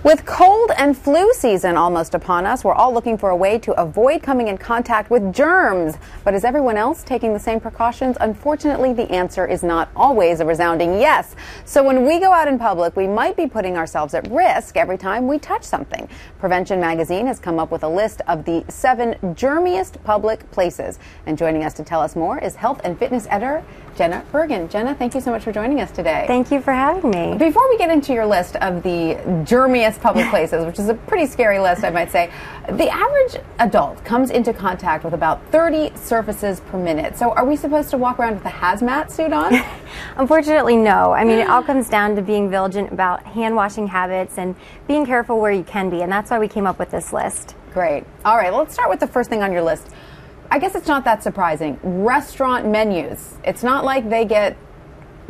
With cold and flu season almost upon us, we're all looking for a way to avoid coming in contact with germs. But is everyone else taking the same precautions? Unfortunately, the answer is not always a resounding yes. So when we go out in public, we might be putting ourselves at risk every time we touch something. Prevention Magazine has come up with a list of the 7 germiest public places. And joining us to tell us more is health and fitness editor Jenna Bergen. Jenna, thank you so much for joining us today. Thank you for having me. Before we get into your list of the germiest public places, which is a pretty scary list, I might say, the average adult comes into contact with about 30 surfaces per minute. So are we supposed to walk around with a hazmat suit on? Unfortunately, no. I mean, it all comes down to being vigilant about hand washing habits and being careful where you can be. And that's why we came up with this list. Great. All right, well, let's start with the first thing on your list. I guess it's not that surprising. Restaurant menus. It's not like they get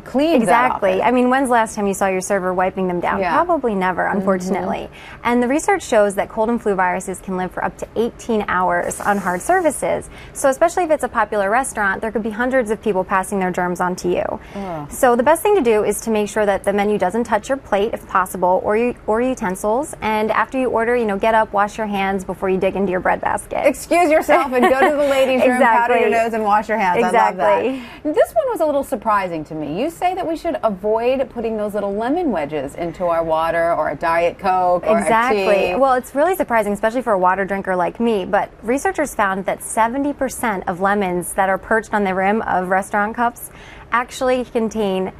cleaned Exactly. that often. I mean, when's the last time you saw your server wiping them down? Yeah. Probably never, unfortunately. And the research shows that cold and flu viruses can live for up to 18 hours on hard surfaces. So especially if it's a popular restaurant, there could be hundreds of people passing their germs on to you. So the best thing to do is to make sure that the menu doesn't touch your plate if possible, or utensils. And after you order, get up, wash your hands before you dig into your bread basket. Excuse yourself and go to the ladies' room, powder your nose, and wash your hands. Exactly. I love that. This one was a little surprising to me. You say that we should avoid putting those little lemon wedges into our water or a Diet Coke or a tea. Well, it's really surprising, especially for a water drinker like me, but researchers found that 70% of lemons that are perched on the rim of restaurant cups actually contain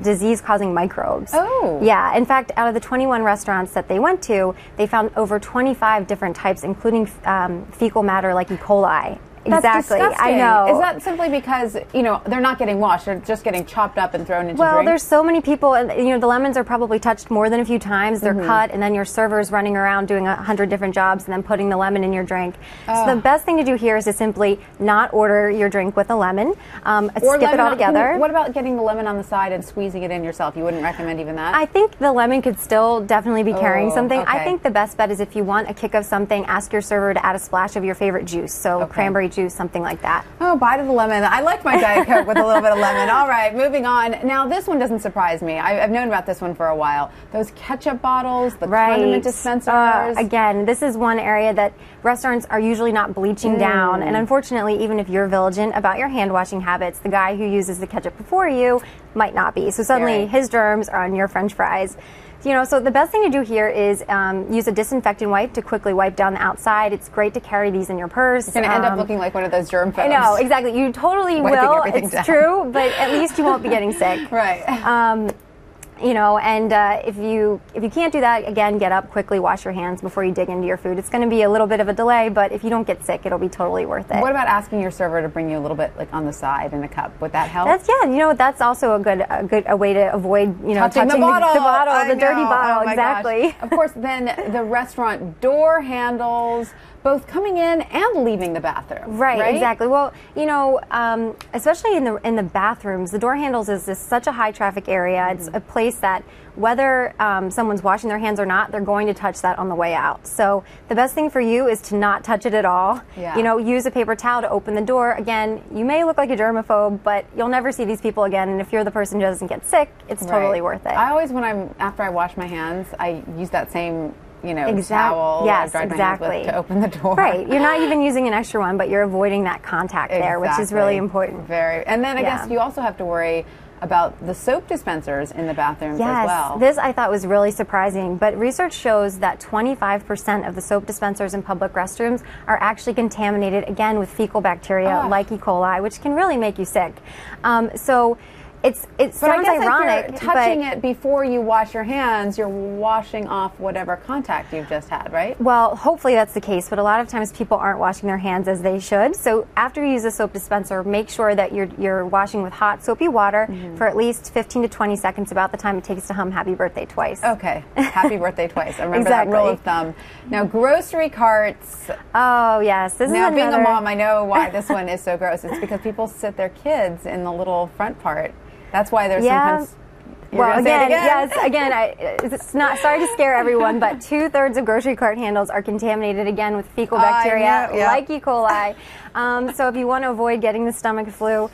disease-causing microbes. Oh. Yeah. In fact, out of the 21 restaurants that they went to, they found over 25 different types, including fecal matter like E. coli. That's Exactly. disgusting. I know. Is that simply because, they're not getting washed, they're just getting chopped up and thrown into Well, drinks? there's so many people, and the lemons are probably touched more than a few times. They're cut, and then your server's running around doing 100 different jobs and then putting the lemon in your drink. So the best thing to do here is to simply not order your drink with a lemon. Skip it altogether. What about getting the lemon on the side and squeezing it in yourself? You wouldn't recommend even that? I think the lemon could still definitely be carrying something. Okay. I think the best bet is if you want a kick of something, ask your server to add a splash of your favorite juice. So cranberry juice, something like that. Oh, bite of the lemon. I like my Diet Coke with a little bit of lemon. All right, moving on. Now, this one doesn't surprise me. I've known about this one for a while. Those ketchup bottles, the condiment dispensers. Again, this is one area that restaurants are usually not bleaching down. And unfortunately, even if you're vigilant about your hand washing habits, the guy who uses the ketchup before you might not be. So suddenly his germs are on your French fries. So the best thing to do here is use a disinfectant wipe to quickly wipe down the outside. It's great to carry these in your purse. It's going to end up looking like one of those germ foams. I know, exactly. You totally will. It's down. true, but at least you won't be getting sick. Right. If you can't do that, again, get up, quickly wash your hands before you dig into your food. It's going to be a little bit of a delay, but if you don't get sick, it'll be totally worth it. What about asking your server to bring you a little bit on the side in a cup? Would that help? That's also a good way to avoid touching the bottle, the dirty bottle. Oh, exactly. Gosh. Of course, then the restaurant door handles, both coming in and leaving the bathroom. Right, exactly. Well, especially in the bathrooms, the door handles is such a high traffic area. It's a place that whether someone's washing their hands or not, they're going to touch that on the way out. So the best thing for you is to not touch it at all. Yeah. Use a paper towel to open the door. Again, you may look like a germaphobe, but you'll never see these people again. And if you're the person who doesn't get sick, it's totally worth it. I always, after I wash my hands, I use that same towel yes, I dried my hands with to open the door. Right. You're not even using an extra one, but you're avoiding that contact there, which is really important. And then I guess you also have to worry about the soap dispensers in the bathrooms as well. This I thought was really surprising, but research shows that 25% of the soap dispensers in public restrooms are actually contaminated, again, with fecal bacteria like E. coli, which can really make you sick. It sounds ironic. If you're touching it before you wash your hands, you're washing off whatever contact you've just had, right? Well, hopefully that's the case, but a lot of times people aren't washing their hands as they should. So after you use a soap dispenser, make sure that you're washing with hot soapy water for at least 15 to 20 seconds, about the time it takes to hum "Happy Birthday" twice. Okay, happy birthday twice. I remember that rule of thumb. Now, grocery carts. Oh yes, this is now being a mom, I know why this one is so gross. It's because people sit their kids in the little front part. That's why there's sometimes Well, again, yes, again, it's not, sorry to scare everyone, but 2/3 of grocery cart handles are contaminated again with fecal bacteria like E. coli. So if you want to avoid getting the stomach flu,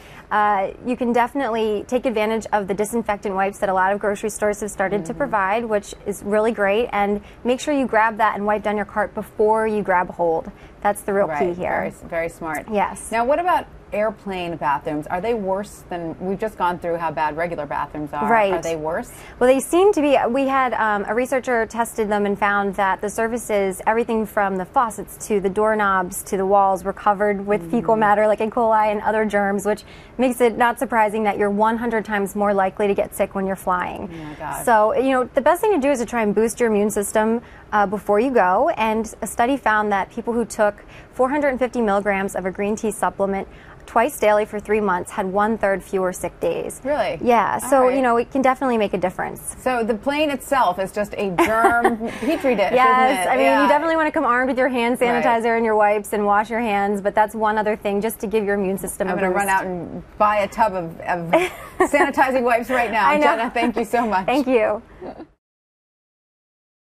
you can definitely take advantage of the disinfectant wipes that a lot of grocery stores have started to provide, which is really great. And make sure you grab that and wipe down your cart before you grab hold. That's the real key here. Very, very smart. Yes. Now, what about airplane bathrooms? Are they worse than, we've just gone through how bad regular bathrooms are. Right. Are they worse? Well, they seem to be. We had a researcher tested them and found that the surfaces, everything from the faucets to the doorknobs to the walls, were covered with fecal matter like E. coli and other germs, which makes it not surprising that you're 100 times more likely to get sick when you're flying. Oh my God. So, you know, the best thing to do is to try and boost your immune system before you go. And a study found that people who took 450 milligrams of a green tea supplement twice daily for 3 months had 1/3 fewer sick days. Really? Yeah. So, you know, it can definitely make a difference. So the plane itself is just a germ petri dish, yes, isn't it? I mean, you definitely want to come armed with your hand sanitizer and your wipes and wash your hands, but that's one other thing just to give your immune system a boost. I'm going to run out and buy a tub of sanitizing wipes right now. I know. Jenna, thank you so much. Thank you.